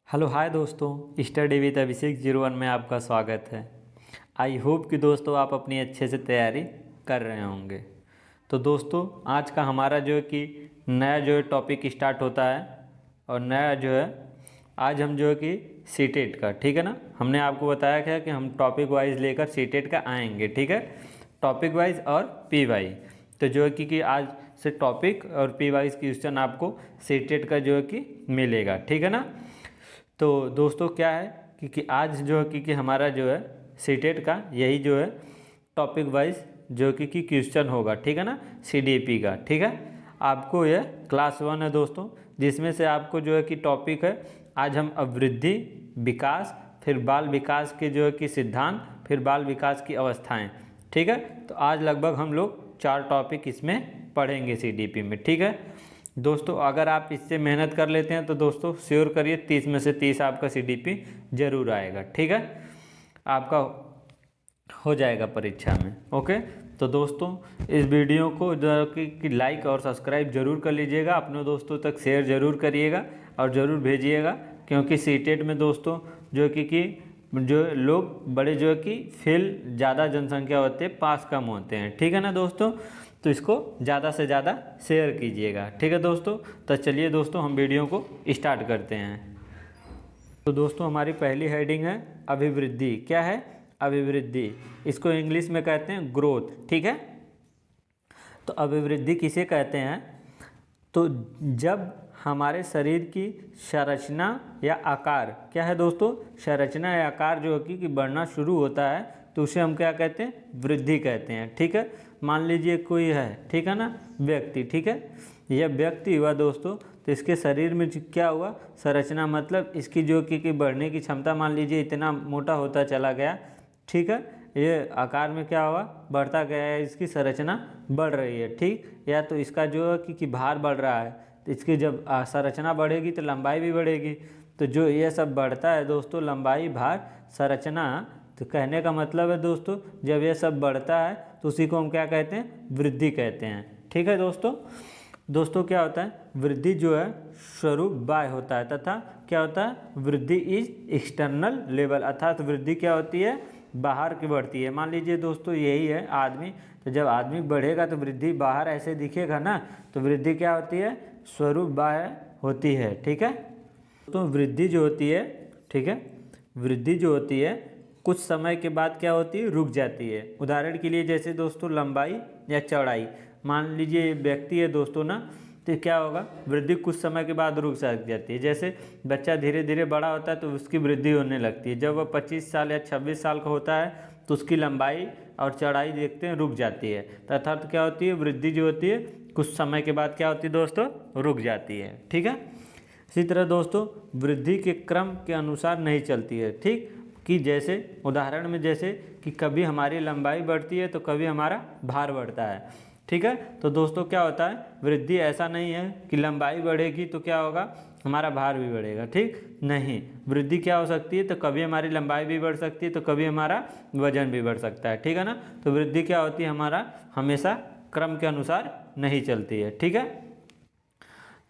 Hello hi दोस्तों, study with अभिषेक 01 में आपका स्वागत है। आई होप कि दोस्तों आप अपनी अच्छे से तैयारी कर रहे होंगे। तो दोस्तों आज का हमारा जो है कि नया जो है टॉपिक स्टार्ट होता है और नया जो है आज हम जो है कि सीटेट का, ठीक है ना। हमने आपको बताया क्या कि हम टॉपिक वाइज लेकर सीटेट का आएंगे, ठीक है, टॉपिक वाइज और पी वाई। तो जो है कि आज से टॉपिक और पी वाइज क्वेश्चन आपको सीटेट का जो है कि मिलेगा, ठीक है ना। तो दोस्तों क्या है कि आज जो है कि हमारा जो है सीटेट का यही जो है टॉपिक वाइज जो कि क्वेश्चन होगा, ठीक है ना, सीडीपी का, ठीक है। आपको यह क्लास 1 है दोस्तों, जिसमें से आपको जो है कि टॉपिक है आज हम अभिवृद्धि, विकास, फिर बाल विकास के जो है कि सिद्धांत, फिर बाल विकास की अवस्थाएं, ठीक है। तो आज लगभग हम लोग 4 टॉपिक इसमें पढ़ेंगे सीडीपी में, ठीक है दोस्तों। अगर आप इससे मेहनत कर लेते हैं तो दोस्तों श्योर करिए 30 में से 30 आपका सीडीपी जरूर आएगा, ठीक है, आपका हो जाएगा परीक्षा में। ओके, तो दोस्तों इस वीडियो को जो कि लाइक और सब्सक्राइब जरूर कर लीजिएगा, अपने दोस्तों तक शेयर जरूर करिएगा और ज़रूर भेजिएगा, क्योंकि सीटेट में दोस्तों जो कि जो लोग बड़े जो है कि फेल ज़्यादा जनसंख्या होते हैं, पास कम होते हैं, ठीक है ना दोस्तों। तो इसको ज़्यादा से ज़्यादा शेयर कीजिएगा, ठीक है दोस्तों। तो चलिए दोस्तों हम वीडियो को स्टार्ट करते हैं। तो दोस्तों हमारी पहली हेडिंग है अभिवृद्धि। क्या है? अभिवृद्धि। इसको इंग्लिश में कहते हैं ग्रोथ, ठीक है। तो अभिवृद्धि किसे कहते हैं? तो जब हमारे शरीर की संरचना या आकार, क्या है दोस्तों, संरचना या आकार जो है कि बढ़ना शुरू होता है तो उसे हम क्या कहते हैं? वृद्धि कहते हैं, ठीक है। मान लीजिए कोई है, ठीक है ना, व्यक्ति, ठीक है, यह व्यक्ति हुआ दोस्तों, तो इसके शरीर में क्या हुआ? संरचना, मतलब इसकी जो कि बढ़ने की क्षमता, मान लीजिए इतना मोटा होता चला गया, ठीक है, ये आकार में क्या हुआ? बढ़ता गया है, इसकी संरचना बढ़ रही है, ठीक। या तो इसका जो है कि भार बढ़ रहा है, तो इसकी जब संरचना बढ़ेगी तो लंबाई भी बढ़ेगी। तो जो ये सब बढ़ता है दोस्तों, लंबाई, भार, संरचना, तो कहने का मतलब है दोस्तों जब ये सब बढ़ता है तो उसी को हम क्या कहते हैं? वृद्धि कहते हैं, ठीक है दोस्तों। दोस्तों क्या होता है? वृद्धि जो है स्वरूप बाह्य होता है, तथा क्या होता है? वृद्धि इज एक्सटर्नल लेवल, अर्थात वृद्धि क्या होती है? बाहर की बढ़ती है। मान लीजिए दोस्तों यही है आदमी, तो जब आदमी बढ़ेगा तो वृद्धि बाहर ऐसे दिखेगा ना, तो वृद्धि क्या होती है? स्वरूप बाह्य होती है, ठीक है। तो वृद्धि जो होती है, ठीक है, वृद्धि जो होती है कुछ समय के बाद क्या होती है? रुक जाती है। उदाहरण के लिए जैसे दोस्तों लंबाई या चौड़ाई, मान लीजिए व्यक्ति है दोस्तों ना, तो क्या होगा? वृद्धि कुछ समय के बाद रुक जाती है। जैसे बच्चा धीरे धीरे बड़ा होता है तो उसकी वृद्धि होने लगती है। जब वह 25 साल या 26 साल का होता है तो उसकी लंबाई और चौड़ाई देखते हैं रुक जाती है। अर्थात क्या होती है? वृद्धि जो होती है कुछ समय के बाद क्या होती है दोस्तों? रुक जाती है, ठीक है। इसी तरह दोस्तों वृद्धि के क्रम के अनुसार नहीं चलती है, ठीक, कि जैसे उदाहरण में जैसे कि कभी हमारी लंबाई बढ़ती है तो कभी हमारा भार बढ़ता है, ठीक है। तो दोस्तों क्या होता है? वृद्धि ऐसा नहीं है कि लंबाई बढ़ेगी तो क्या होगा? हमारा भार भी बढ़ेगा, ठीक नहीं। वृद्धि क्या हो सकती है? तो कभी हमारी लंबाई भी बढ़ सकती है तो कभी हमारा वजन भी बढ़ सकता है, ठीक है ना। तो वृद्धि क्या होती है? हमारा हमेशा क्रम के अनुसार नहीं चलती है, ठीक है।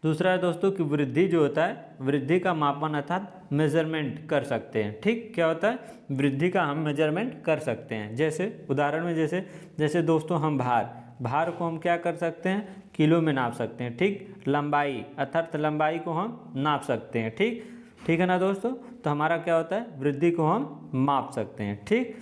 दूसरा है दोस्तों कि वृद्धि जो होता है, वृद्धि का मापन अर्थात मेजरमेंट कर सकते हैं, ठीक। क्या होता है? वृद्धि का हम मेजरमेंट कर सकते हैं। जैसे उदाहरण में जैसे दोस्तों हम भार को हम क्या कर सकते हैं? किलो में नाप सकते हैं, ठीक। लंबाई अर्थात लंबाई को हम नाप सकते हैं, ठीक, ठीक है ना दोस्तों। तो हमारा क्या होता है? वृद्धि को हम माप सकते हैं, ठीक।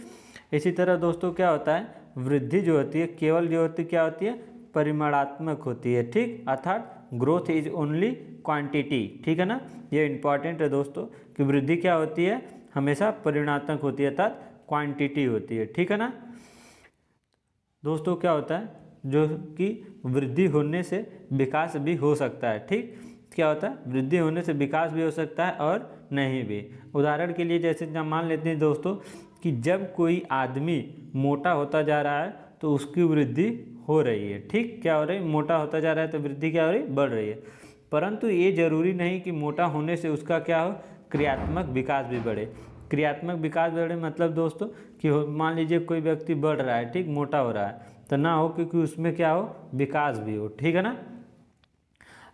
इसी तरह दोस्तों क्या होता है? वृद्धि जो होती है केवल जो होती क्या होती है? परिमाणात्मक होती है, ठीक, अर्थात ग्रोथ इज ओनली क्वांटिटी, ठीक है ना। ये इंपॉर्टेंट है दोस्तों कि वृद्धि क्या होती है? हमेशा परिमाणात्मक होती है, अर्थात क्वांटिटी होती है, ठीक है ना दोस्तों। क्या होता है? जो कि वृद्धि होने से विकास भी हो सकता है, ठीक। क्या होता है? वृद्धि होने से विकास भी हो सकता है और नहीं भी। उदाहरण के लिए जैसे मान लेते हैं दोस्तों कि जब कोई आदमी मोटा होता जा रहा है तो उसकी वृद्धि हो रही है, ठीक। क्या हो रही है? मोटा होता जा रहा है तो वृद्धि क्या हो रही है? बढ़ रही है। परंतु ये जरूरी नहीं कि मोटा होने से उसका क्या हो? क्रियात्मक विकास भी बढ़े। क्रियात्मक विकास बढ़े मतलब दोस्तों कि मान लीजिए कोई व्यक्ति बढ़ रहा है, ठीक, मोटा हो रहा है, तो ना हो क्योंकि उसमें क्या हो? विकास भी हो, ठीक है ना।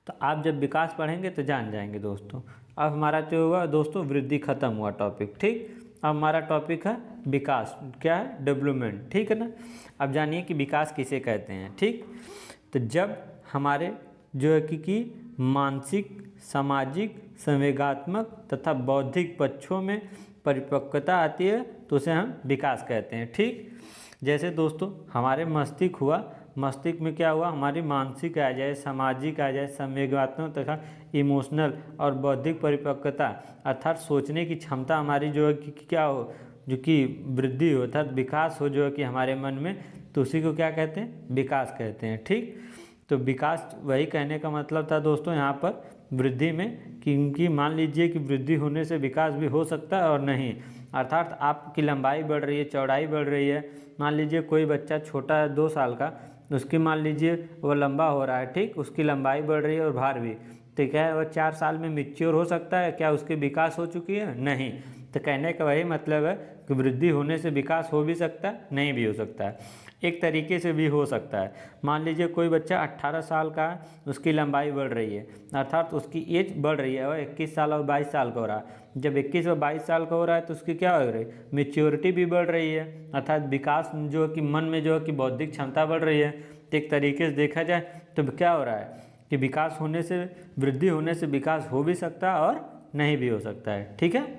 तो आप जब विकास पढ़ेंगे तो जान जाएंगे दोस्तों। अब हमारा जो हुआ दोस्तों वृद्धि खत्म हुआ टॉपिक, ठीक। अब हमारा टॉपिक है विकास, क्या है, डेवलपमेंट, ठीक है ना। अब जानिए कि विकास किसे कहते हैं, ठीक। तो जब हमारे जो है कि मानसिक, सामाजिक, संवेगात्मक तथा बौद्धिक पक्षों में परिपक्वता आती है तो उसे हम विकास कहते हैं, ठीक। जैसे दोस्तों हमारे मस्तिष्क हुआ, मस्तिष्क में क्या हुआ, हमारी मानसिक आ जाए, सामाजिक आ जाए, संवेगात्मक तथा इमोशनल और बौद्धिक परिपक्वता अर्थात सोचने की क्षमता हमारी जो है कि क्या हो, जो कि वृद्धि हो अर्थात विकास हो जो है कि हमारे मन में, तो उसी को क्या कहते हैं, विकास कहते हैं, ठीक। तो विकास वही कहने का मतलब था दोस्तों यहाँ पर वृद्धि में, क्योंकि मान लीजिए कि वृद्धि होने से विकास भी हो सकता है और नहीं, अर्थात आपकी लंबाई बढ़ रही है, चौड़ाई बढ़ रही है। मान लीजिए कोई बच्चा छोटा है 2 साल का, उसकी मान लीजिए वो लंबा हो रहा है, ठीक, उसकी लंबाई बढ़ रही है और भार भी, तो क्या है, वो 4 साल में मैच्योर हो सकता है, क्या उसकी विकास हो चुकी है, नहीं। तो कहने का वही मतलब है कि वृद्धि होने से विकास हो भी सकता है, नहीं भी हो सकता है, एक तरीके से भी हो सकता है। मान लीजिए कोई बच्चा 18 साल का है, उसकी लंबाई बढ़ रही है, अर्थात उसकी एज बढ़ रही है, वह 21 साल और 22 साल का हो रहा है। जब 21 और 22 साल का हो रहा है तो उसकी क्या हो रही है, मेच्योरिटी भी बढ़ रही है, अर्थात विकास जो कि मन में जो है कि बौद्धिक क्षमता बढ़ रही है। तो एक तरीके से देखा जाए तो क्या हो रहा है कि विकास होने से, वृद्धि होने से विकास हो भी सकता है और नहीं भी हो सकता है, ठीक है।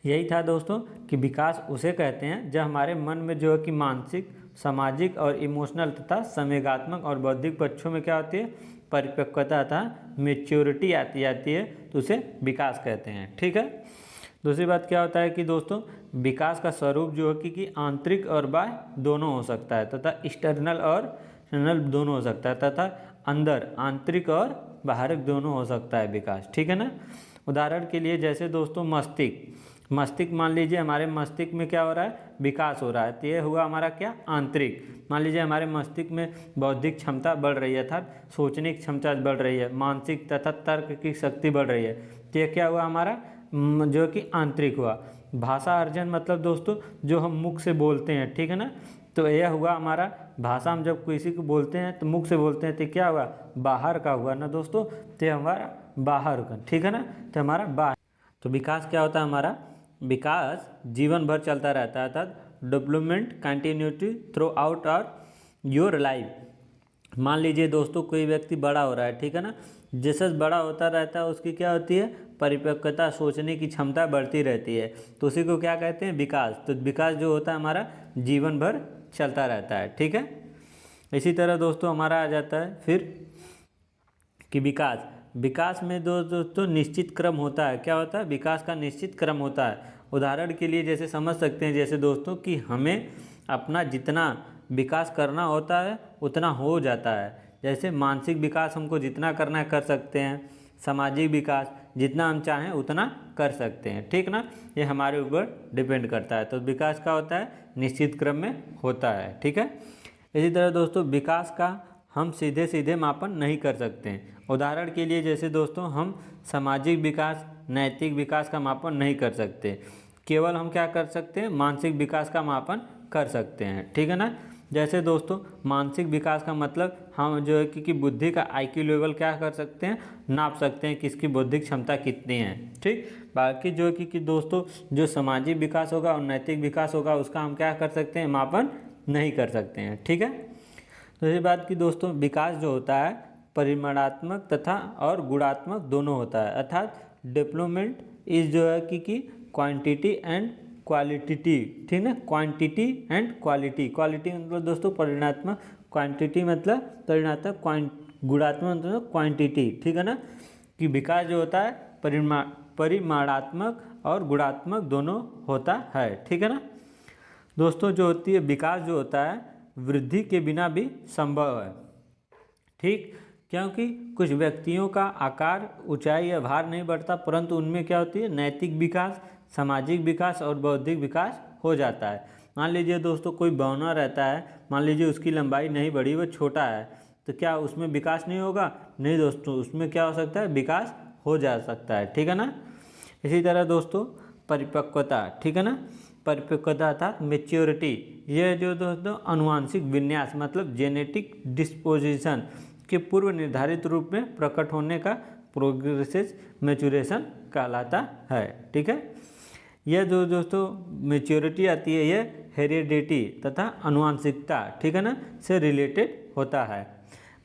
यही था दोस्तों कि विकास उसे कहते हैं जब हमारे मन में जो है कि मानसिक, सामाजिक और इमोशनल तथा संवेगात्मक और बौद्धिक पक्षों में क्या होती है, परिपक्वता अर्थात मेच्योरिटी आती है, तो उसे विकास कहते हैं, ठीक है। दूसरी बात क्या होता है कि दोस्तों विकास का स्वरूप जो है कि आंतरिक और बाह्य दोनों हो सकता है तथा एक्सटर्नल और इंटरनल दोनों हो सकता है, तथा अंदर आंतरिक और बाहरिक दोनों हो सकता है विकास, ठीक है ना। उदाहरण के लिए जैसे दोस्तों मस्तिष्क मान लीजिए हमारे मस्तिष्क में क्या हो रहा है, विकास हो रहा है, तो ये हुआ हमारा क्या, आंतरिक। मान लीजिए हमारे मस्तिष्क में बौद्धिक क्षमता बढ़ रही है अर्थात सोचने की क्षमता बढ़ रही है, मानसिक तथा तर्क की शक्ति बढ़ रही है, तो ये क्या हुआ हमारा जो कि आंतरिक हुआ। भाषा अर्जन मतलब दोस्तों जो हम मुख से बोलते हैं, ठीक है ना, तो यह हुआ हमारा भाषा, हम जब किसी को बोलते हैं तो मुख से बोलते हैं, तो क्या हुआ, बाहर का हुआ ना दोस्तों, तो हमारा बाहर का, ठीक है ना, तो हमारा बाहर। तो विकास क्या होता है हमारा, विकास जीवन भर चलता रहता है अर्थात डेवलपमेंट कंटिन्यूटी थ्रू आउट और योर लाइफ। मान लीजिए दोस्तों कोई व्यक्ति बड़ा हो रहा है, ठीक है ना, जैसे बड़ा होता रहता है उसकी क्या होती है, परिपक्वता, सोचने की क्षमता बढ़ती रहती है, तो उसी को क्या कहते हैं, विकास। तो विकास जो होता है हमारा जीवन भर चलता रहता है, ठीक है। इसी तरह दोस्तों हमारा आ जाता है फिर कि विकास में दोस्तों निश्चित क्रम होता है, क्या होता है, विकास का निश्चित क्रम होता है। उदाहरण के लिए जैसे समझ सकते हैं जैसे दोस्तों कि हमें अपना जितना विकास करना होता है उतना हो जाता है। जैसे मानसिक विकास हमको जितना करना है कर सकते हैं, सामाजिक विकास जितना हम चाहें उतना कर सकते हैं, ठीक ना, ये हमारे ऊपर डिपेंड करता है। तो विकास का होता है निश्चित क्रम में होता है, ठीक है। इसी तरह दोस्तों विकास का हम सीधे मापन नहीं कर सकते हैं। उदाहरण के लिए जैसे दोस्तों हम सामाजिक विकास, नैतिक विकास का मापन नहीं कर सकते, केवल हम क्या कर सकते हैं, मानसिक विकास का मापन कर सकते हैं, ठीक है ना। जैसे दोस्तों मानसिक विकास का मतलब हम जो है कि बुद्धि का IQ लेवल क्या कर सकते हैं, नाप सकते हैं कि इसकी बौद्धिक क्षमता कितनी है, ठीक। बाकी जो है कि दोस्तों जो सामाजिक विकास होगा और नैतिक विकास होगा उसका हम क्या कर सकते हैं, मापन नहीं कर सकते हैं, ठीक है। तो ये बात कि दोस्तों विकास जो होता है परिमाणात्मक तथा और गुणात्मक दोनों होता है, अर्थात डेवलपमेंट इज जो है कि क्वांटिटी एंड क्वालिटेटिव, ठीक ना, क्वांटिटी एंड क्वालिटी। क्वालिटी मतलब दोस्तों परिमाणात्मक, क्वांटिटी मतलब परिमाणात्मक, गुणात्मक मतलब क्वांटिटी, ठीक है ना, कि विकास जो होता है परिमाणात्मक और गुणात्मक दोनों होता है, ठीक है ना। दोस्तों जो होती है विकास जो होता है वृद्धि के बिना भी संभव है, ठीक, क्योंकि कुछ व्यक्तियों का आकार, ऊंचाई या भार नहीं बढ़ता, परंतु उनमें क्या होती है नैतिक विकास, सामाजिक विकास और बौद्धिक विकास हो जाता है। मान लीजिए दोस्तों कोई बौना रहता है, मान लीजिए उसकी लंबाई नहीं बढ़ी, वो छोटा है, तो क्या उसमें विकास नहीं होगा, नहीं दोस्तों, उसमें क्या हो सकता है, विकास हो जा सकता है, ठीक है ना। इसी तरह दोस्तों परिपक्वता, ठीक है ना, परिपक्वता अर्थात मेच्योरिटी, यह जो दोस्तों अनुवांशिक विन्यास मतलब जेनेटिक डिस्पोजिशन के पूर्व निर्धारित रूप में प्रकट होने का प्रोग्रेसिव मैच्योरेशन कहलाता है। ठीक है, यह जो दोस्तों मैच्योरिटी आती है यह हेरिडिटी तथा अनुवांशिकता, ठीक है ना, से रिलेटेड होता है।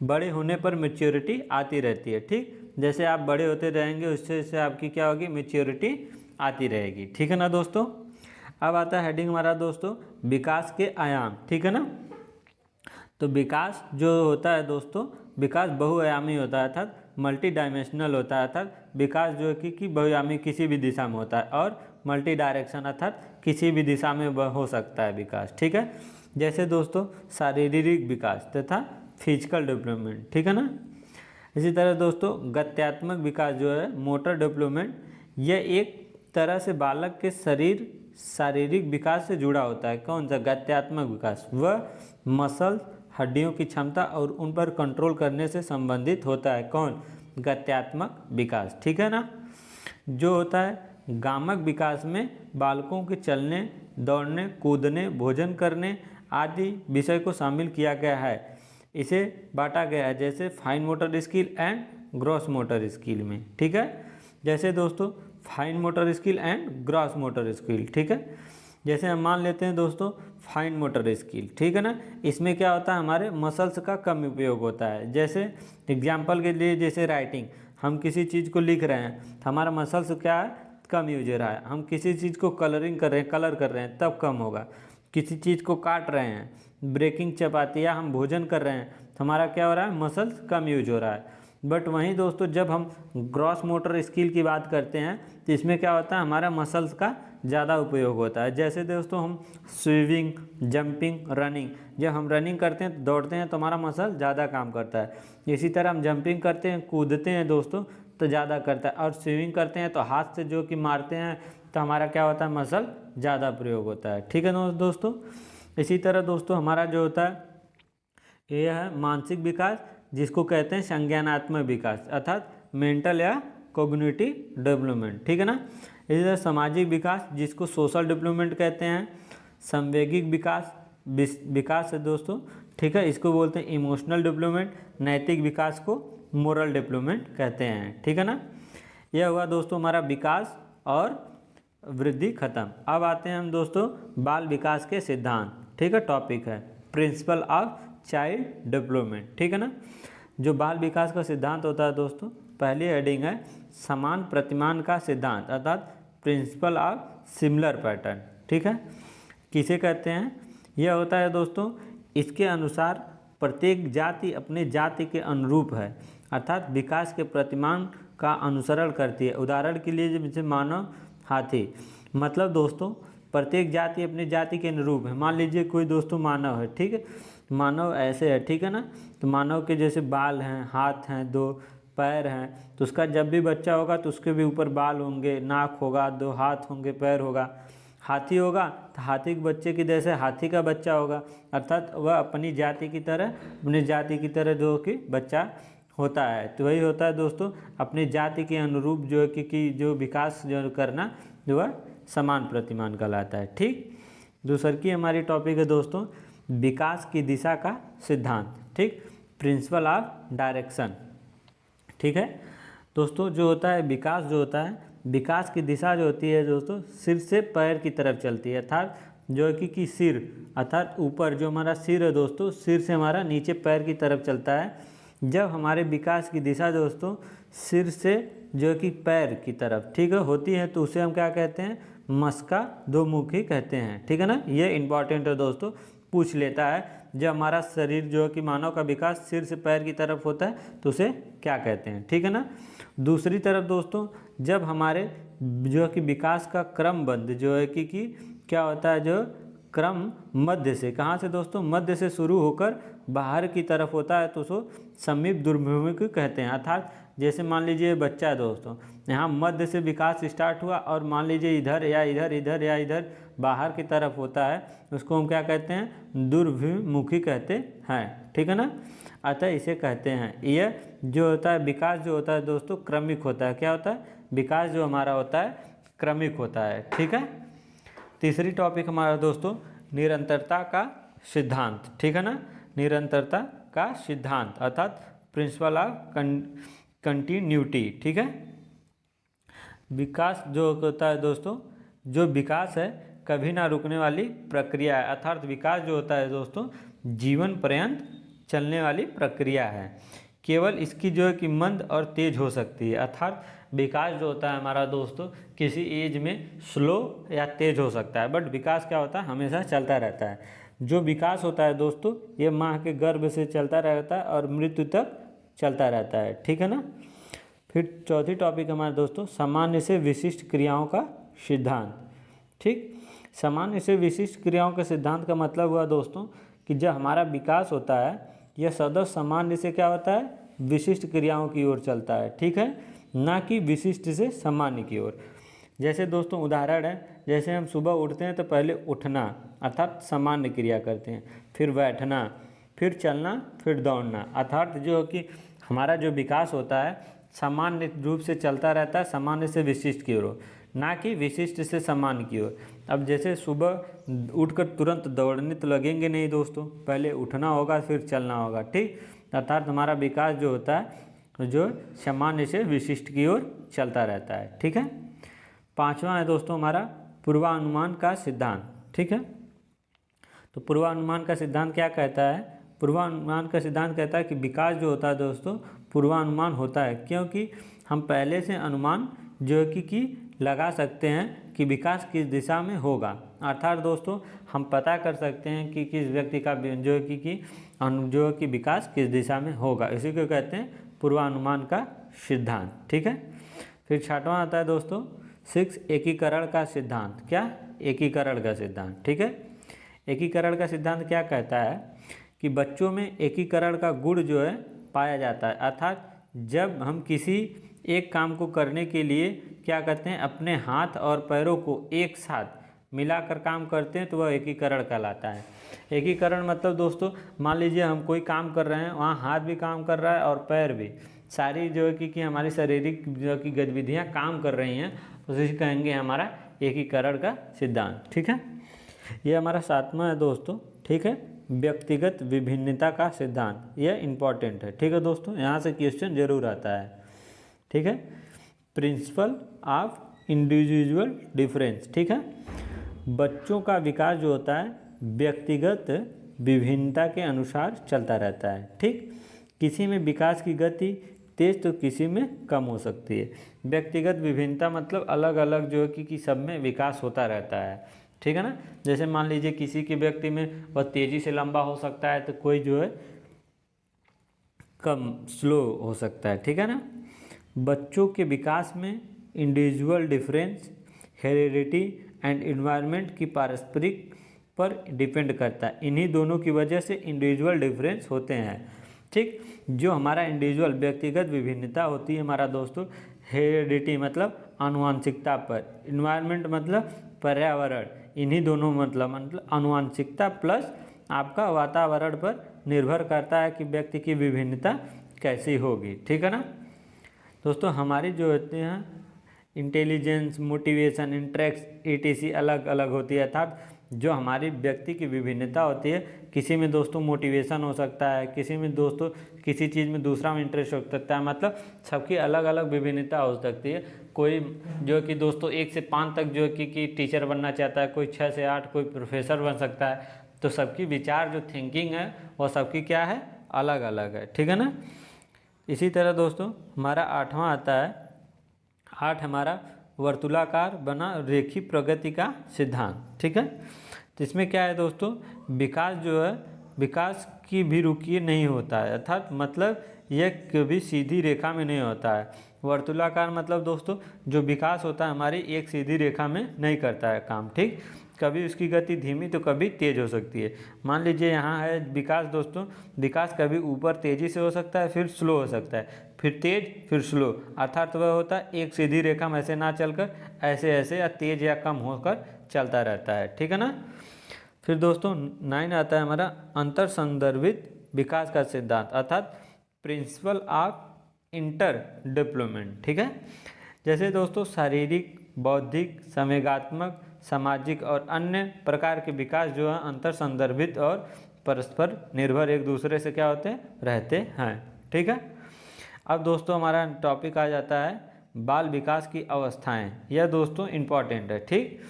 बड़े होने पर मैच्योरिटी आती रहती है। ठीक, जैसे आप बड़े होते रहेंगे उससे आपकी क्या होगी, मैच्योरिटी आती रहेगी। ठीक है ना दोस्तों। अब आता है हेडिंग हमारा दोस्तों विकास के आयाम। ठीक है ना, तो विकास जो होता है दोस्तों, विकास बहुआयामी होता है अर्थात मल्टी डायमेंशनल होता है, अर्थात विकास जो है कि बहुआयामी किसी भी दिशा में होता है, और मल्टी डायरेक्शन अर्थात किसी भी दिशा में हो सकता है विकास। ठीक है, जैसे दोस्तों शारीरिक विकास तथा फिजिकल डेवलपमेंट। ठीक है ना, इसी तरह दोस्तों गत्यात्मक विकास जो है मोटर डेवलपमेंट, यह एक तरह से बालक के शारीरिक विकास से जुड़ा होता है। कौन सा गत्यात्मक विकास, वह मसल हड्डियों की क्षमता और उन पर कंट्रोल करने से संबंधित होता है। कौन, गत्यात्मक विकास। ठीक है ना, जो होता है गामक विकास में बालकों के चलने, दौड़ने, कूदने, भोजन करने आदि विषय को शामिल किया गया है। इसे बांटा गया है जैसे fine motor skill and gross motor skill में। ठीक है, जैसे दोस्तों fine motor skill and gross motor skill. ठीक है, जैसे हम मान लेते हैं दोस्तों फाइन मोटर स्किल। ठीक है ना, इसमें क्या होता है, हमारे मसल्स का कम उपयोग होता है। जैसे एग्जाम्पल के लिए, जैसे राइटिंग, हम किसी चीज़ को लिख रहे हैं तो हमारा मसल्स क्या है, कम यूज हो रहा है। हम किसी चीज़ को कलरिंग कर रहे हैं, कलर कर रहे हैं, तब कम होगा। किसी चीज़ को काट रहे हैं, ब्रेकिंग चपाती, या हम भोजन कर रहे हैं तो हमारा क्या हो रहा है, मसल्स कम यूज हो रहा है। बट वहीं दोस्तों जब हम ग्रॉस मोटर स्किल की बात करते हैं तो इसमें क्या होता है, हमारा मसल्स का ज़्यादा उपयोग होता है। जैसे दोस्तों हम स्विमिंग, जंपिंग, रनिंग, जब हम रनिंग करते हैं, दौड़ते हैं तो हमारा मसल ज़्यादा काम करता है। इसी तरह हम जंपिंग करते हैं, कूदते हैं दोस्तों तो ज़्यादा करता है, और स्विमिंग करते हैं तो हाथ से जो कि मारते हैं तो हमारा क्या होता है, मसल ज़्यादा प्रयोग होता है। ठीक है दोस्तों। इसी तरह दोस्तों हमारा जो होता है यह है मानसिक विकास, जिसको कहते हैं संज्ञानात्मक विकास अर्थात मेंटल या कॉग्निटिव डेवलपमेंट। ठीक है ना, इसी तरह सामाजिक विकास जिसको सोशल डेवलपमेंट कहते हैं। संवेगिक विकास है दोस्तों। ठीक है, इसको बोलते हैं इमोशनल डेवलपमेंट। नैतिक विकास को मोरल डेवलपमेंट कहते हैं। ठीक है ना, यह हुआ दोस्तों हमारा विकास और वृद्धि खत्म। अब आते हैं हम दोस्तों बाल विकास के सिद्धांत। ठीक है, टॉपिक है प्रिंसिपल ऑफ चाइल्ड डेवलपमेंट। ठीक है ना, जो बाल विकास का सिद्धांत होता है दोस्तों, पहली हेडिंग है समान प्रतिमान का सिद्धांत अर्थात प्रिंसिपल ऑफ सिमिलर पैटर्न। ठीक है, किसे कहते हैं, यह होता है दोस्तों इसके अनुसार प्रत्येक जाति अपने जाति के अनुरूप है अर्थात विकास के प्रतिमान का अनुसरण करती है। उदाहरण के लिए जैसे मानव, हाथी, मतलब दोस्तों प्रत्येक जाति अपनी जाति के अनुरूप है। मान लीजिए कोई दोस्तों मानव है, ठीक है, मानव ऐसे है, ठीक है ना, तो मानव के जैसे बाल हैं, हाथ हैं, 2 पैर हैं, तो उसका जब भी बच्चा होगा तो उसके भी ऊपर बाल होंगे, नाक होगा, 2 हाथ होंगे, पैर होगा। हाथी होगा तो हाथी के बच्चे की जैसे हाथी का बच्चा होगा अर्थात वह अपनी जाति की तरह जो कि बच्चा होता है। तो वही होता है दोस्तों अपनी जाति के अनुरूप जो है कि जो विकास जो करना जो है समान प्रतिमान कहलाता है। ठीक, दूसरी की हमारी टॉपिक है दोस्तों विकास की दिशा का सिद्धांत। ठीक, प्रिंसिपल ऑफ डायरेक्शन। ठीक है दोस्तों, जो होता है विकास जो होता है, विकास की दिशा जो होती है दोस्तों सिर से पैर की तरफ चलती है अर्थात जो है कि सिर अर्थात ऊपर जो हमारा सिर है दोस्तों, सिर से हमारा नीचे पैर की तरफ चलता है। जब हमारे विकास की दिशा दोस्तों सिर से जो कि पैर की तरफ, ठीक है, होती है तो उसे हम क्या कहते हैं, मस्का दो मुखी कहते हैं। ठीक है ना, ये इंपॉर्टेंट है दोस्तों, पूछ लेता है। जब हमारा शरीर जो कि मानव का विकास सिर से पैर की तरफ होता है तो उसे क्या कहते हैं। ठीक है ना, दूसरी तरफ दोस्तों जब हमारे जो कि विकास का क्रमबद्ध जो है कि क्या होता है, जो क्रम मध्य से, कहाँ से दोस्तों, मध्य से शुरू होकर बाहर की तरफ होता है तो उसको समीप दुर्भिमुख कहते हैं। अर्थात जैसे मान लीजिए बच्चा है दोस्तों, यहाँ मध्य से विकास स्टार्ट हुआ और मान लीजिए इधर या इधर इधर या इधर बाहर की तरफ होता है, उसको हम क्या कहते हैं, दुर्भिमुखी कहते हैं। ठीक है ना, अतः इसे कहते हैं, यह जो होता है विकास जो होता है दोस्तों क्रमिक होता है। क्या होता है, विकास जो हमारा होता है क्रमिक होता है। ठीक है, तीसरी टॉपिक हमारा दोस्तों निरंतरता का सिद्धांत। ठीक है ना, निरंतरता का सिद्धांत अर्थात प्रिंसिपल ऑफ कंटिन्यूटी। ठीक है, विकास जो होता है दोस्तों, जो विकास है कभी ना रुकने वाली प्रक्रिया है, अर्थात विकास जो होता है दोस्तों जीवन पर्यंत चलने वाली प्रक्रिया है। केवल इसकी जो है कि मंद और तेज हो सकती है, अर्थात विकास जो होता है हमारा दोस्तों किसी एज में स्लो या तेज हो सकता है, बट विकास क्या होता है हमेशा चलता रहता है। जो विकास होता है दोस्तों ये माँ के गर्भ से चलता रहता है और मृत्यु तक चलता रहता है। ठीक है ना। फिर चौथी टॉपिक हमारे दोस्तों सामान्य से विशिष्ट क्रियाओं का सिद्धांत। ठीक, सामान्य से विशिष्ट क्रियाओं के सिद्धांत का मतलब हुआ दोस्तों कि जब हमारा विकास होता है यह सदैव सामान्य से क्या होता है विशिष्ट क्रियाओं की ओर चलता है। ठीक है, ना कि विशिष्ट से सामान्य की ओर। जैसे दोस्तों उदाहरण है, जैसे हम सुबह उठते हैं तो पहले उठना अर्थात सामान्य क्रिया करते हैं, फिर बैठना, फिर चलना, फिर दौड़ना, अर्थात जो कि हमारा जो विकास होता है सामान्य रूप से चलता रहता है, सामान्य से विशिष्ट की ओर, ना कि विशिष्ट से सामान्य की ओर। अब जैसे सुबह उठकर तुरंत दौड़ने तो लगेंगे नहीं दोस्तों, पहले उठना होगा फिर चलना होगा। ठीक, अर्थात हमारा विकास जो होता है जो सामान्य से विशिष्ट की ओर चलता रहता है। ठीक है, पांचवा है दोस्तों हमारा पूर्वानुमान का सिद्धांत। ठीक है, तो पूर्वानुमान का सिद्धांत क्या कहता है, पूर्वानुमान का सिद्धांत कहता है कि विकास जो होता है दोस्तों पूर्वानुमान होता है, क्योंकि हम पहले से अनुमान जो कि लगा सकते हैं कि विकास किस दिशा में होगा। अर्थात दोस्तों हम पता कर सकते हैं कि किस व्यक्ति का जो कि विकास किस दिशा में होगा, इसी को कहते हैं पूर्वानुमान का सिद्धांत। ठीक है, फिर छठवां आता है दोस्तों 6 एकीकरण का सिद्धांत। क्या, एकीकरण का सिद्धांत। ठीक है, एकीकरण का सिद्धांत क्या कहता है कि बच्चों में एकीकरण का गुण जो है पाया जाता है, अर्थात जब हम किसी एक काम को करने के लिए क्या करते हैं अपने हाथ और पैरों को एक साथ मिलाकर काम करते हैं तो वह एकीकरण कहलाता है। एकीकरण मतलब दोस्तों मान लीजिए हम कोई काम कर रहे हैं, वहाँ हाथ भी काम कर रहा है और पैर भी, सारी जो है कि हमारी शारीरिक जो कि गतिविधियाँ काम कर रही हैं, उसे कहेंगे हमारा एकीकरण का सिद्धांत। ठीक है, ये हमारा सातवां है दोस्तों। ठीक है, व्यक्तिगत विभिन्नता का सिद्धांत, यह इम्पॉर्टेंट है। ठीक है दोस्तों, यहाँ से क्वेश्चन जरूर आता है। ठीक है, प्रिंसिपल ऑफ इंडिविजुअल डिफरेंस। ठीक है, बच्चों का विकास जो होता है व्यक्तिगत विभिन्नता के अनुसार चलता रहता है। ठीक, किसी में विकास की गति तेज तो किसी में कम हो सकती है। व्यक्तिगत विभिन्नता मतलब अलग अलग जो है कि सब में विकास होता रहता है। ठीक है ना, जैसे मान लीजिए किसी के व्यक्ति में वह तेज़ी से लंबा हो सकता है तो कोई जो है कम स्लो हो सकता है। ठीक है ना, बच्चों के विकास में individual difference heredity and environment की पारस्परिक पर डिपेंड करता है। इन्हीं दोनों की वजह से इंडिविजुअल डिफरेंस होते हैं। ठीक, जो हमारा इंडिविजुअल व्यक्तिगत विभिन्नता होती है हमारा दोस्तों हेरिडिटी मतलब आनुवंशिकता पर, इन्वायरमेंट मतलब पर्यावरण, इन्हीं दोनों मतलब आनुवंशिकता प्लस आपका वातावरण पर निर्भर करता है कि व्यक्ति की विभिन्नता कैसी होगी। ठीक है ना दोस्तों, हमारी जो होते हैं इंटेलिजेंस, मोटिवेशन, इंटरेक्ट ETC अलग अलग होती है, अर्थात जो हमारी व्यक्ति की विभिन्नता होती है, किसी में दोस्तों मोटिवेशन हो सकता है, किसी में दोस्तों किसी चीज़ में दूसरा में इंटरेस्ट हो सकता है, मतलब सबकी अलग अलग विभिन्नता हो सकती है। कोई जो कि दोस्तों 1 से 5 तक जो कि टीचर बनना चाहता है, कोई 6 से 8 कोई प्रोफेसर बन सकता है, तो सबकी विचार जो थिंकिंग है वो सबकी क्या है अलग अलग है। ठीक है ना, इसी तरह दोस्तों हमारा 8वां आता है 8 हमारा वर्तुलाकार बना रेखीय प्रगति का सिद्धांत। ठीक है, तो इसमें क्या है दोस्तों विकास जो है विकास की भी रुकिए नहीं होता है, अर्थात मतलब यह कभी सीधी रेखा में नहीं होता है। वर्तुलाकार मतलब दोस्तों जो विकास होता है हमारी एक सीधी रेखा में नहीं करता है काम। ठीक, कभी उसकी गति धीमी तो कभी तेज हो सकती है। मान लीजिए यहाँ है विकास दोस्तों, विकास कभी ऊपर तेज़ी से हो सकता है, फिर स्लो हो सकता है, फिर तेज, फिर स्लो, अर्थात वह होता है एक सीधी रेखा में ऐसे ना चलकर ऐसे ऐसे या तेज या कम होकर चलता रहता है। ठीक है ना, फिर दोस्तों 9 आता है हमारा अंतर संदर्भित विकास का सिद्धांत, अर्थात प्रिंसिपल ऑफ इंटर डेवलपमेंट। ठीक है, जैसे दोस्तों शारीरिक, बौद्धिक, संवेगात्मक, सामाजिक और अन्य प्रकार के विकास जो है अंतर संदर्भित और परस्पर निर्भर एक दूसरे से क्या होते हैं रहते हैं। ठीक है, अब दोस्तों हमारा टॉपिक आ जाता है बाल विकास की अवस्थाएं। यह दोस्तों इम्पॉर्टेंट है, ठीक,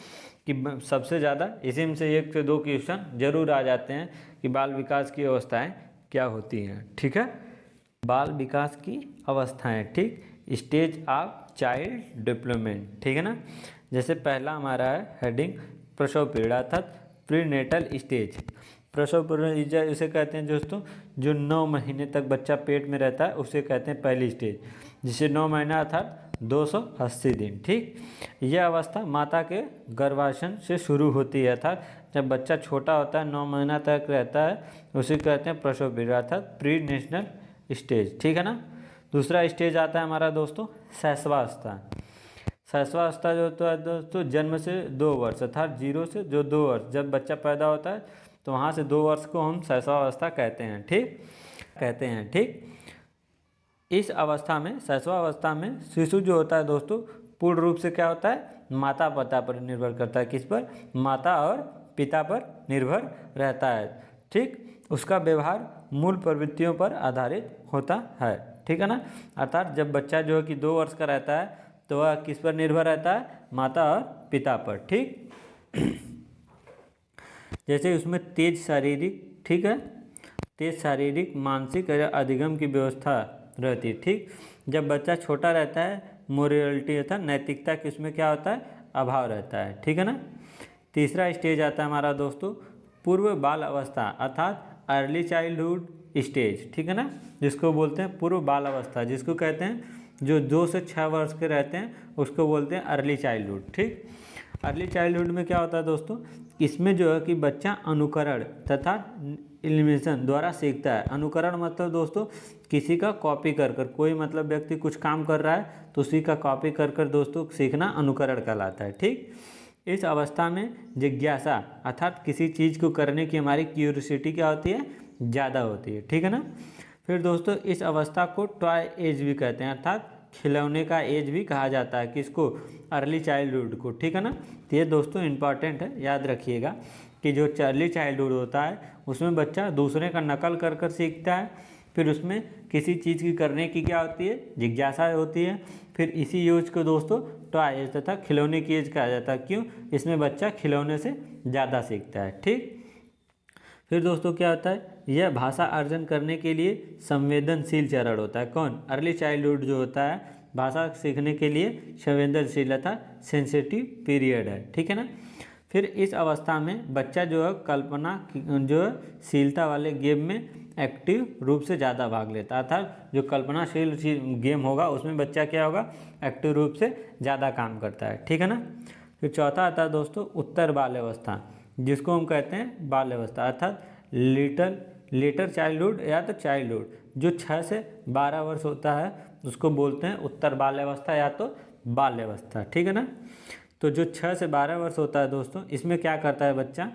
कि सबसे ज़्यादा इसी में से 1 से 2 क्वेश्चन जरूर आ जाते हैं कि बाल विकास की अवस्थाएं क्या होती हैं। ठीक है, बाल विकास की अवस्थाएं, ठीक, स्टेज ऑफ चाइल्ड डेवलपमेंट, ठीक है ना। जैसे पहला हमारा है हेडिंग प्रसव पीड़ा अर्थात प्रीनेटल स्टेज। प्रसव पीड़ा इसे कहते हैं दोस्तों जो 9 महीने तक बच्चा पेट में रहता है उसे कहते हैं पहली स्टेज, जिसे 9 महीना अर्थात 280 दिन, ठीक। यह अवस्था माता के गर्भाशय से शुरू होती है अर्थात जब बच्चा छोटा होता है 9 महीना तक रहता है उसे कहते हैं प्रसव पीड़ा अर्थात प्री नेशनल स्टेज, ठीक है ना। दूसरा स्टेज आता है हमारा दोस्तों शैशवावस्था। शैशवावस्था जो होता है दोस्तों जन्म से 2 वर्ष अर्थात 0 से जो 2 वर्ष जब बच्चा पैदा होता है तो वहाँ से 2 वर्ष को हम शैशवावस्था कहते हैं, ठीक। इस अवस्था में शैशवावस्था में शिशु जो होता है दोस्तों पूर्ण रूप से क्या होता है माता पिता पर निर्भर करता है। किस पर? माता और पिता पर निर्भर रहता है, ठीक। उसका व्यवहार मूल प्रवृत्तियों पर आधारित होता है, ठीक है ना। अर्थात जब बच्चा जो है कि 2 वर्ष का रहता है तो वह किस पर निर्भर रहता है? माता और पिता पर, ठीक। जैसे उसमें तेज शारीरिक, ठीक है, तेज शारीरिक मानसिक अधिगम की व्यवस्था रहती है, ठीक। जब बच्चा छोटा रहता है मोरलिटी अर्थात नैतिकता की उसमें क्या होता है अभाव रहता है, ठीक है ना। तीसरा स्टेज आता है हमारा दोस्तों पूर्व बाल अवस्था अर्थात अर्ली चाइल्डहुड स्टेज, ठीक है ना, जिसको बोलते हैं पूर्व बाल अवस्था, जिसको कहते हैं जो 2 से 6 वर्ष के रहते हैं उसको बोलते हैं अर्ली चाइल्डहुड, ठीक। अर्ली चाइल्डहुड में क्या होता है दोस्तों इसमें जो है कि बच्चा अनुकरण तथा इलिमिनेशन द्वारा सीखता है। अनुकरण मतलब दोस्तों किसी का कॉपी कर कर, कोई मतलब व्यक्ति कुछ काम कर रहा है तो उसी का कॉपी कर कर दोस्तों सीखना अनुकरण कहलाता है, ठीक। इस अवस्था में जिज्ञासा अर्थात किसी चीज़ को करने की हमारी क्यूरियोसिटी क्या होती है ज़्यादा होती है, ठीक है ना। फिर दोस्तों इस अवस्था को टॉय एज भी कहते हैं अर्थात खिलौने का एज भी कहा जाता है, किसको? अर्ली चाइल्डहुड को, ठीक है ना। तो ये दोस्तों इंपॉर्टेंट है, याद रखिएगा कि जो अर्ली चाइल्डहुड होता है उसमें बच्चा दूसरे का नकल कर कर सीखता है, फिर उसमें किसी चीज़ की करने की क्या होती है जिज्ञासा होती है। फिर इसी यूज को दोस्तों टॉय एज तथा खिलौने की एज कहा जाता है, क्यों? इसमें बच्चा खिलौने से ज़्यादा सीखता है, ठीक। फिर दोस्तों क्या होता है यह भाषा अर्जन करने के लिए संवेदनशील चरण होता है। कौन? अर्ली चाइल्डहुड जो होता है भाषा सीखने के लिए संवेदनशील था सेंसिटिव पीरियड है, ठीक है ना। फिर इस अवस्था में बच्चा जो है कल्पना जो है शीलता वाले गेम में एक्टिव रूप से ज़्यादा भाग लेता है, अर्थात जो कल्पनाशील गेम होगा उसमें बच्चा क्या होगा एक्टिव रूप से ज़्यादा काम करता है, ठीक है ना। फिर चौथा आता है दोस्तों उत्तर बाल अवस्था, जिसको हम कहते हैं बाल अवस्था अर्थात लेटर चाइल्डहुड या तो चाइल्डहुड, जो 6 से 12 वर्ष होता है उसको बोलते हैं उत्तर बाल अवस्था या तो बाल अवस्था, ठीक है ना। तो जो 6 से 12 वर्ष होता है दोस्तों इसमें क्या करता है बच्चा,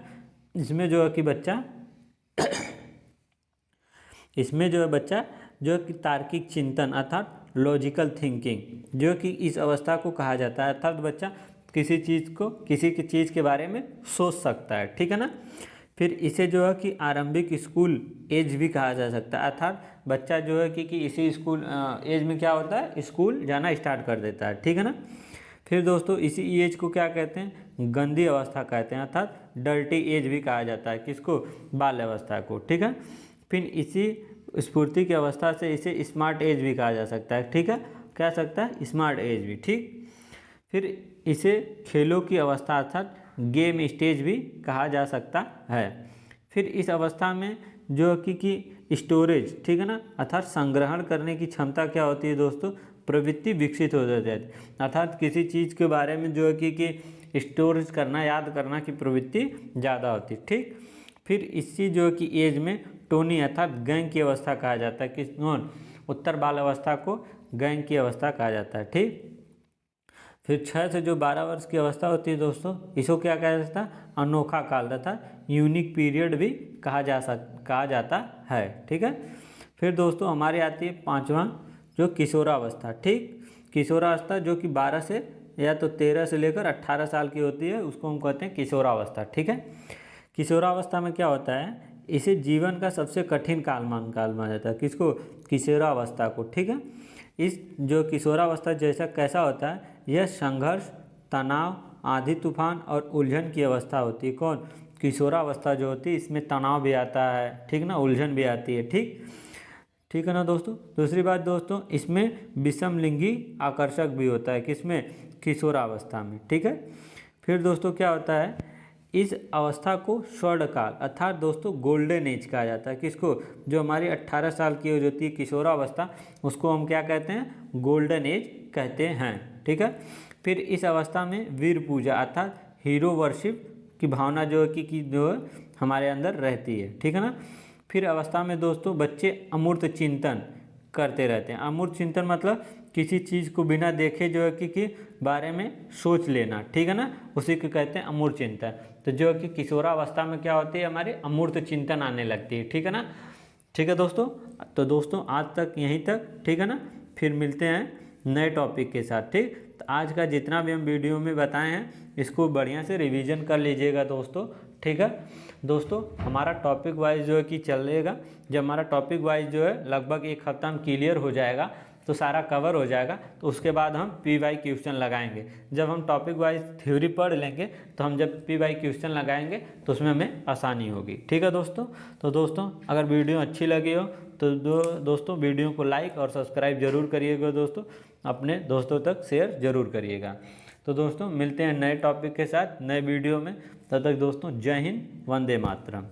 इसमें जो है कि बच्चा इसमें जो है बच्चा जो है कि तार्किक चिंतन अर्थात लॉजिकल थिंकिंग जो कि इस अवस्था को कहा जाता है, अर्थात बच्चा किसी चीज़ के बारे में सोच सकता है, ठीक है ना। फिर इसे जो है कि आरंभिक स्कूल एज भी कहा जा सकता है, अर्थात बच्चा जो है कि इसी स्कूल एज में क्या होता है स्कूल जाना स्टार्ट कर देता है, ठीक है ना। फिर दोस्तों इसी एज को क्या कहते हैं गंदी अवस्था कहते हैं, अर्थात डर्टी एज भी कहा जाता है, किसको? बाल अवस्था को, ठीक है। फिर इसी स्फूर्ति की अवस्था से इसे स्मार्ट एज भी कहा जा सकता है, ठीक है, कह सकता है स्मार्ट एज भी, ठीक। फिर इसे खेलों की अवस्था अर्थात गेम स्टेज भी कहा जा सकता है। फिर इस अवस्था में जो कि स्टोरेज, ठीक है ना, अर्थात संग्रहण करने की क्षमता क्या होती है दोस्तों प्रवृत्ति विकसित हो जाती है, अर्थात किसी चीज़ के बारे में जो है कि स्टोरेज करना याद करना की प्रवृत्ति ज़्यादा होती है, ठीक। फिर इसी जो है कि एज में टोनी अर्थात गैंग की अवस्था कहा जाता है, किस कौन? उत्तर बाल अवस्था को गैंग की अवस्था कहा जाता है, ठीक। फिर 6 से जो 12 वर्ष की अवस्था होती है दोस्तों इसको क्या कहा जाता है अनोखा काल तथा यूनिक पीरियड भी कहा जाता है, ठीक है। फिर दोस्तों हमारी आती है 5वां जो किशोरावस्था, ठीक। किशोरावस्था जो कि 12 से या तो 13 से लेकर 18 साल की होती है उसको हम कहते हैं किशोरावस्था, ठीक है। किशोरावस्था में क्या होता है इसे जीवन का सबसे कठिन काल माना जाता है। किसको? किशोरावस्था को। ठीक है, इस जो किशोरावस्था जैसा कैसा होता है, यह संघर्ष, तनाव, आंधी तूफान और उलझन की अवस्था होती है। कौन? किशोरावस्था जो होती है, इसमें तनाव भी आता है, ठीक ना, उलझन भी आती है। ठीक है ना दोस्तों। दूसरी बात दोस्तों, इसमें विषमलिंगी आकर्षक भी होता है। किसमें? किशोरावस्था में। ठीक है, फिर दोस्तों क्या होता है, इस अवस्था को स्वर्णकाल अर्थात दोस्तों गोल्डन एज कहा जाता है। किसको? जो हमारी 18 साल की हो जाती है किशोरावस्था, उसको हम क्या कहते हैं? गोल्डन एज कहते हैं। ठीक है, फिर इस अवस्था में वीर पूजा अर्थात हीरो वर्शिप की भावना जो है कि जो है हमारे अंदर रहती है। ठीक है ना। फिर अवस्था में दोस्तों बच्चे अमूर्त चिंतन करते रहते हैं। अमूर्त चिंतन मतलब किसी चीज़ को बिना देखे जो है कि बारे में सोच लेना। ठीक है ना, उसी को कहते हैं अमूर्त चिंतन। तो जो है कि किशोरावस्था में क्या होती है, हमारी अमूर्त चिंतन आने लगती है। ठीक है ना। ठीक है दोस्तों, तो दोस्तों आज तक यहीं तक। ठीक है ना, फिर मिलते हैं नए टॉपिक के साथ। ठीक, तो आज का जितना भी हम वीडियो में बताए हैं इसको बढ़िया से रिवीजन कर लीजिएगा दोस्तों। ठीक है दोस्तों, हमारा टॉपिक वाइज जो है कि चलेगा। जब हमारा टॉपिक वाइज जो है लगभग एक हफ्ता में क्लियर हो जाएगा, तो सारा कवर हो जाएगा, तो उसके बाद हम PY क्वेश्चन लगाएंगे। जब हम टॉपिक वाइज थ्योरी पढ़ लेंगे तो हम जब PY क्वेश्चन लगाएंगे तो उसमें हमें आसानी होगी। ठीक है दोस्तों, तो दोस्तों अगर वीडियो अच्छी लगी हो तो दोस्तों वीडियो को लाइक और सब्सक्राइब जरूर करिएगा दोस्तों, अपने दोस्तों तक शेयर जरूर करिएगा। तो दोस्तों मिलते हैं नए टॉपिक के साथ नए वीडियो में। तब तक दोस्तों जय हिंद, वंदे मातरम।